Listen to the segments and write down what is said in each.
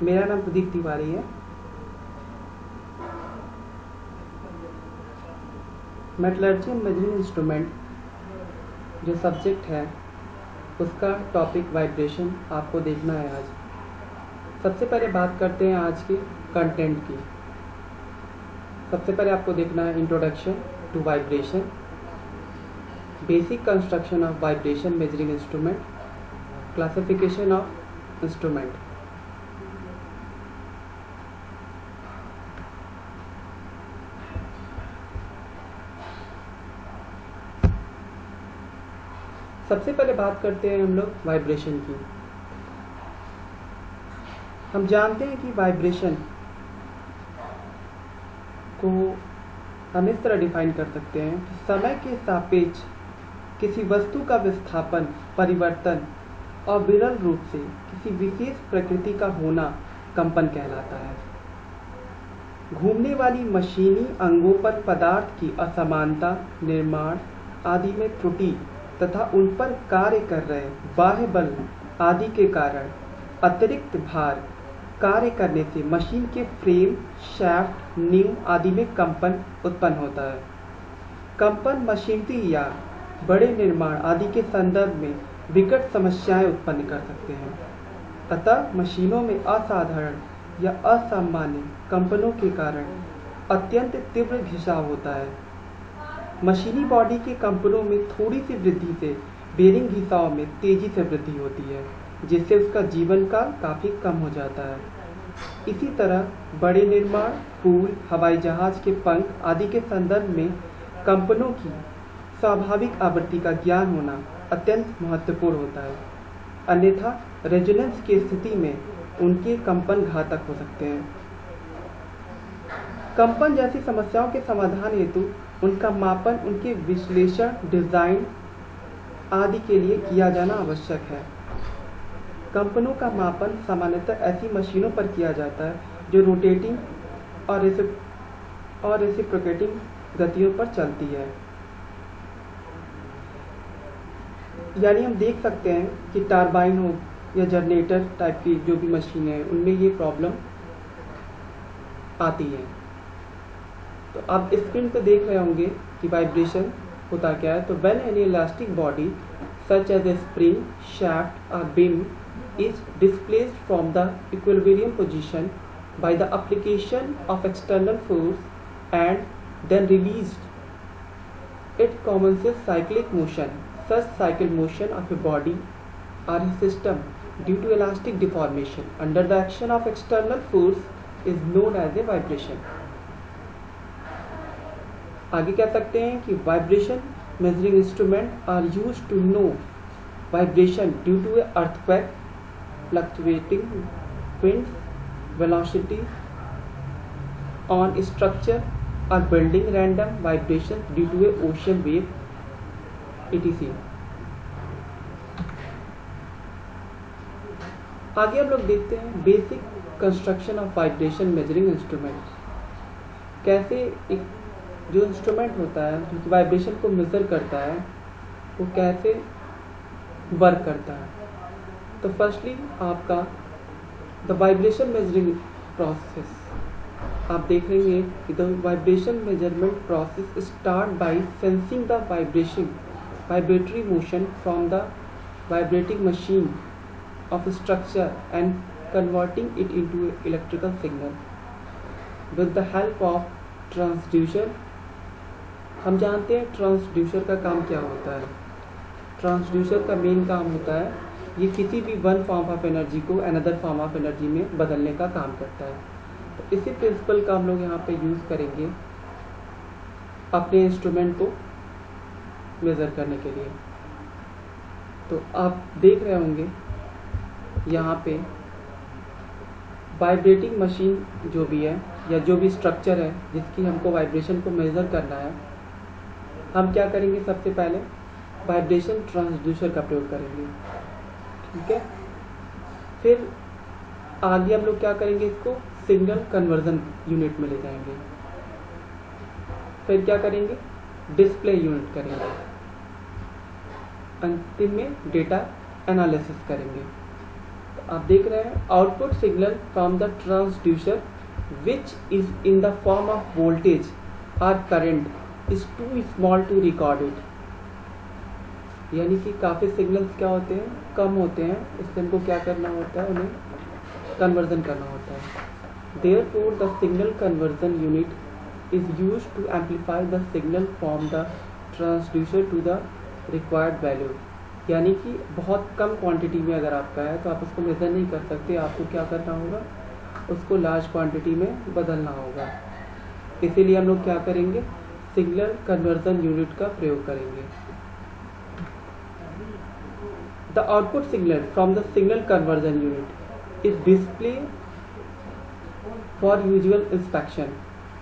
मेरा नाम प्रदीप तिवारी है। मेटलर्जी एंड मेजरिंग इंस्ट्रूमेंट जो सब्जेक्ट है उसका टॉपिक वाइब्रेशन आपको देखना है आज। सबसे पहले बात करते हैं आज के कंटेंट की। सबसे पहले आपको देखना है introduction to vibration, basic construction of vibration measuring instrument, classification of instrument. सबसे पहले बात करते हैं हम लोग वाइब्रेशन की। हम जानते हैं कि वाइब्रेशन को हम इस तरह डिफाइन कर सकते हैं कि समय के सापेक्ष किसी वस्तु का विस्थापन, परिवर्तन और विरल रूप से किसी विशेष प्रकृति का होना कंपन कहलाता है। घूमने वाली मशीनी अंगों पर पदार्थ की असमानता, निर्माण आदि में त्रुटि तथा उन पर कार्य कर रहे बाह्य बल आदि के कारण अतिरिक्त भार कार्य करने से मशीन के फ्रेम, शाफ्ट, नींव आदि में कंपन उत्पन्न होता है। कंपन मशीनरी या बड़े निर्माण आदि के संदर्भ में विकट समस्याएं उत्पन्न कर सकते हैं। अतः मशीनों में असाधारण या असामान्य कंपनों के कारण अत्यंत तीव्र घिसाव होता है। मशीनी बॉडी के कंपनों में थोड़ी सी वृद्धि से बेरिंग घिसाव में तेजी से वृद्धि होती है, जिससे उसका जीवन काल काफ़ी कम हो जाता है। इसी तरह बड़े निर्माण, पुल, हवाई जहाज के पंख आदि के संदर्भ में कंपनों की स्वाभाविक आवृत्ति का ज्ञान होना अत्यंत महत्वपूर्ण होता है, अन्यथा रेजोनेंस की स्थिति में उनके कंपन घातक हो सकते हैं। कंपन जैसी समस्याओं के समाधान हेतु उनका मापन उनके विश्लेषण, डिजाइन आदि के लिए किया जाना आवश्यक है। कंपनों का मापन सामान्यतः ऐसी मशीनों पर किया जाता है जो रोटेटिंग और रेसिप्रोकेटिंग गतियों पर चलती है। यानी हम देख सकते हैं कि टरबाइन हो या जनरेटर टाइप की जो भी मशीनें हैं उनमें ये प्रॉब्लम आती है। तो आप स्क्रीन पे देख रहे होंगे कि वाइब्रेशन होता क्या है। तो when any elastic body such as a spring, shaft और beam is displaced from the equilibrium position by the application of external force and then released, it commences cyclic motion. Such cycle motion of a body or a system due to elastic deformation under the action of external force is known as a vibration. आगे कह सकते हैं कि vibration measuring instrument are used to know vibration due to a earthquake, fluctuating winds, velocity on structure or building, random vibrations due to a ocean wave, etc. आगे हम लोग देखते हैं basic construction of vibration measuring instrument. कैसे एक जो instrument होता है जो वाइब्रेशन को मेजर करता है वो कैसे वर्क करता है। तो फर्स्टली आपका द वाइब्रेशन मेजरिंग प्रोसेस आप देख रहे हैं कि the vibration measurement process start by sensing the vibratory motion from the vibrating machine of structure and converting it into electrical signal with the help of transducer. हम जानते हैं transducer का काम क्या होता है। ट्रांसड्यूसर का मेन काम होता है ये किसी भी वन फॉर्म ऑफ एनर्जी को अनदर फॉर्म ऑफ एनर्जी में बदलने का काम करता है। तो इसी प्रिंसिपल का हम लोग यहाँ पे यूज़ करेंगे अपने इंस्ट्रूमेंट को मेज़र करने के लिए। तो आप देख रहे होंगे यहाँ पे वाइब्रेटिंग मशीन जो भी है या जो भी स्ट्रक्चर है जिसकी हमको वाइब्रेशन को मेज़र करना है, हम क्या करेंगे सबसे पहले वाइब्रेशन ट्रांसड्यूसर का प्रयोग करेंगे। ठीक है, फिर आगे हम लोग क्या करेंगे इसको सिग्नल कन्वर्जन यूनिट में ले जाएंगे। फिर क्या करेंगे डिस्प्ले यूनिट करेंगे। अंतिम में डेटा एनालिसिस करेंगे। आप देख रहे हैं output signal from the transducer which is in the form of voltage और current is too small to record it. यानी कि काफ़ी सिग्नल्स क्या होते हैं, कम होते हैं, इसलिए हमको क्या करना होता है, उन्हें कन्वर्जन करना होता है। Therefore the signal conversion unit is used to amplify the signal from the transducer to the required value. यानी कि बहुत कम क्वांटिटी में अगर आपका है तो आप उसको मेजर नहीं कर सकते, आपको क्या करना होगा, उसको लार्ज क्वांटिटी में बदलना होगा। इसीलिए हम लोग क्या करेंगे, सिग्नल कन्वर्जन यूनिट का प्रयोग करेंगे। The output signal from the signal conversion unit is display for usual inspection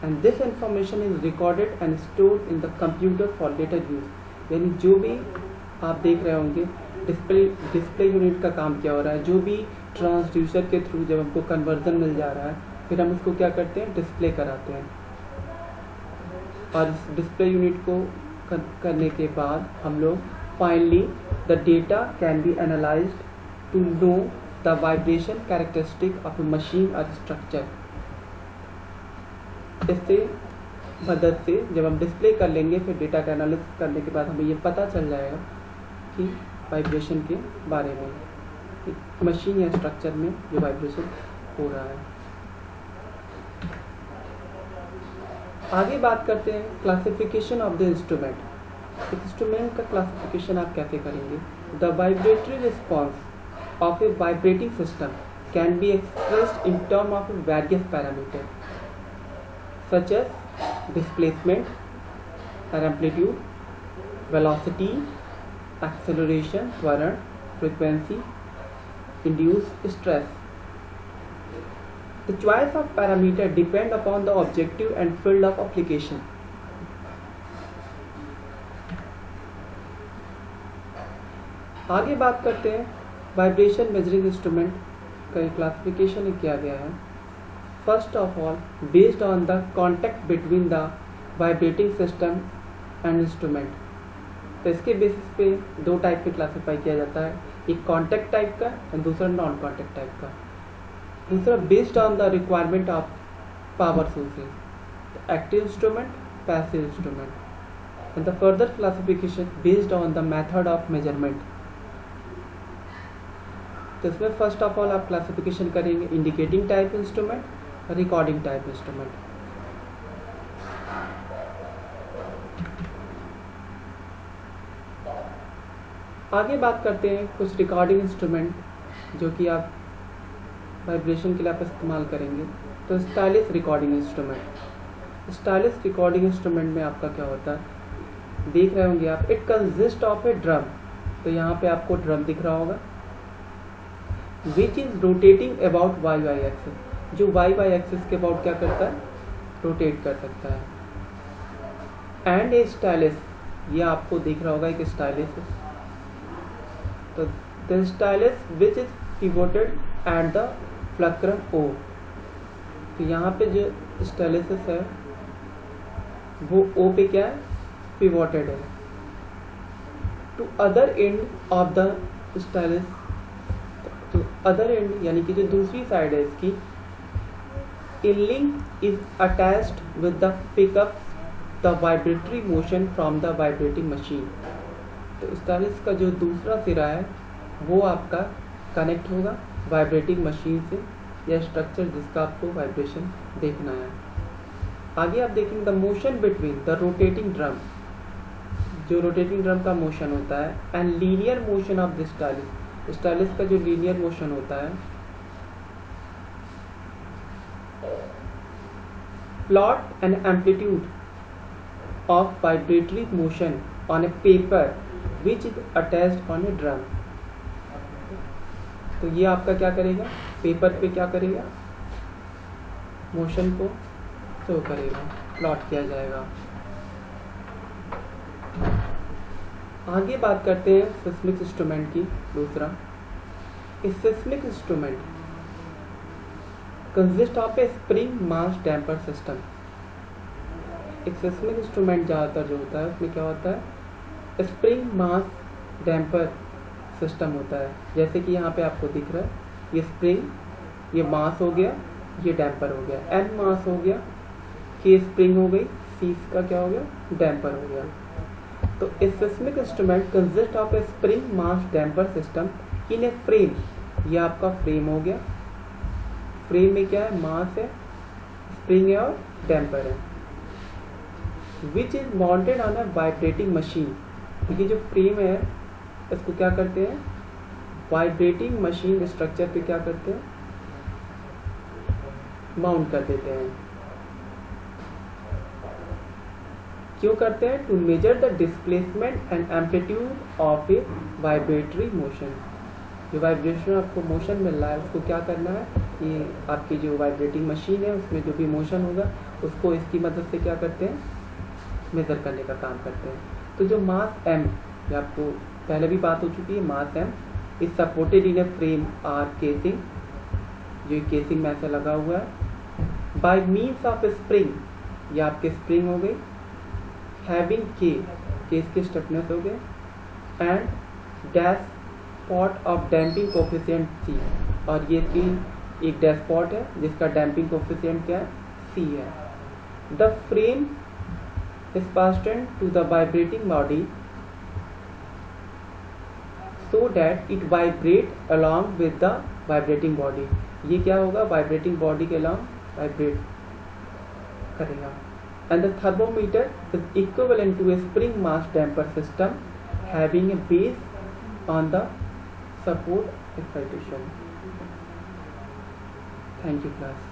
and this information is recorded and stored in the computer for later use. यानी जो भी आप देख रहे होंगे डिस्प्ले यूनिट का काम क्या हो रहा है, जो भी ट्रांसड्यूसर के थ्रू जब हमको कन्वर्जन मिल जा रहा है फिर हम उसको क्या करते हैं, डिस्प्ले कराते हैं। और इस डिस्प्ले यूनिट को करने के बाद हम लोग finally the data can be analysed to know the vibration characteristic of a machine और स्ट्रक्चर। इससे मदद से जब हम डिस्प्ले कर लेंगे फिर डेटा का एनालिसिस करने के बाद हमें ये पता चल जाएगा कि वाइब्रेशन के बारे में, कि मशीन या स्ट्रक्चर में जो वाइब्रेशन हो रहा है। आगे बात करते हैं classification of the instrument. Instrument का क्लासिफिकेशन आप कैसे करेंगे। The vibratory response of a vibrating system can be expressed in term of various parameter such as displacement, amplitude, velocity, acceleration, त्वरण, frequency, induced stress. The choice of parameter depend upon the objective and field of application. आगे बात करते हैं vibration measuring instrument का classification किया गया है। First of all based on the contact between the vibrating system and instrument. तो इसके बेसिस पे दो टाइप में क्लासिफाई किया जाता है, एक कॉन्टैक्ट टाइप का और दूसरा नॉन कॉन्टैक्ट टाइप का। दूसरा based on the requirement of power sources, active instrument, passive instrument. And the further classification based on the method of measurement. तो इसमें फर्स्ट ऑफ ऑल आप क्लासिफिकेशन करेंगे indicating type instrument, recording type instrument. आगे बात करते हैं कुछ recording instrument जो कि आप वाइब्रेशन के लिए आप इस्तेमाल करेंगे। तो stylish recording instrument. Stylish recording instrument में आपका क्या होता है, देख रहे होंगे आप, it consist of a drum. तो यहाँ पे आपको ड्रम दिख रहा होगा which is rotating about Y Y axis, जो वाई वाई एक्सिस के अबाउट क्या करता है, रोटेट कर सकता है। एंड ए स्टाइलिश, ये आपको दिख रहा होगा एक स्टाइलिश। तो the stylus which is pivoted at the fulcrum O. तो यहाँ पे जो स्टाइलिसिस है वो ओ पे क्या है, पिवोटेड है to other end of the stylus. तो अदर एंड यानी कि जो दूसरी साइड है इसकी, a link is attached with the pickup the vibratory motion from the vibrating machine. तो स्टाइलिस का जो दूसरा सिरा है वो आपका कनेक्ट होगा वाइब्रेटिंग मशीन से या स्ट्रक्चर जिसका आपको वाइब्रेशन देखना है। आगे आप देखेंगे the motion between the rotating drum, जो रोटेटिंग ड्रम का मोशन होता है, and linear motion of the stylish. Stylish का जो लीनियर मोशन होता है, plot and amplitude of vibratory motion on A paper which is attached on A drum. तो ये आपका क्या करेगा, पेपर पे क्या करेगा, मोशन को शो करेगा, प्लॉट किया जाएगा। आगे बात करते हैं सिस्मिक इंस्ट्रूमेंट की। दूसरा, seismic instrument consist of a spring mass damper system. एक सिस्मिक इंस्ट्रूमेंट ज़्यादातर जो होता है उसमें क्या होता है, स्प्रिंग मास डैम्पर सिस्टम होता है। जैसे कि यहाँ पे आपको दिख रहा है ये स्प्रिंग, ये मास हो गया, ये डैम्पर हो गया, N मास हो गया, K स्प्रिंग हो गई, C का क्या हो गया, डैम्पर हो गया। तो a seismic instrument consist of a spring mass damper system in a frame, ये आपका फ्रेम हो गया। फ्रेम में क्या है, मास है, स्प्रिंग है और डैम्पर है, which is mounted on A vibrating machine. देखिए जो फ्रेम है इसको क्या करते हैं, वाइब्रेटिंग मशीन स्ट्रक्चर पे क्या करते हैं, माउंट कर देते हैं। क्यों करते हैं, to measure the displacement and amplitude of a vibratory motion. जो वाइब्रेशन आपको मोशन मिल रहा है उसको क्या करना है, ये आपकी जो वाइब्रेटिंग मशीन है उसमें जो भी मोशन होगा उसको इसकी मदद से क्या करते हैं, मेजर करने का काम करते हैं। तो जो मास m, ये आपको पहले भी बात हो चुकी है, mass m is supported in a frame or casing, जो केसिंग में ऐसा लगा हुआ है, बाय मीन्स ऑफ स्प्रिंग, ये आपके स्प्रिंग हो गई, हैविंग के इसके स्टफनेस हो गए, and dashpot of damping coefficient C, और ये भी एक डैश स्पॉट है जिसका डैम्पिंग कोफिशिएंट क्या है, सी है। The frame is fastened to the vibrating body so that it vibrate along with the vibrating body। ये क्या होगा, vibrating body के along vibrate करेगा। And the thermometer is equivalent to a spring mass damper system having a base on the support excitation। Thank you class।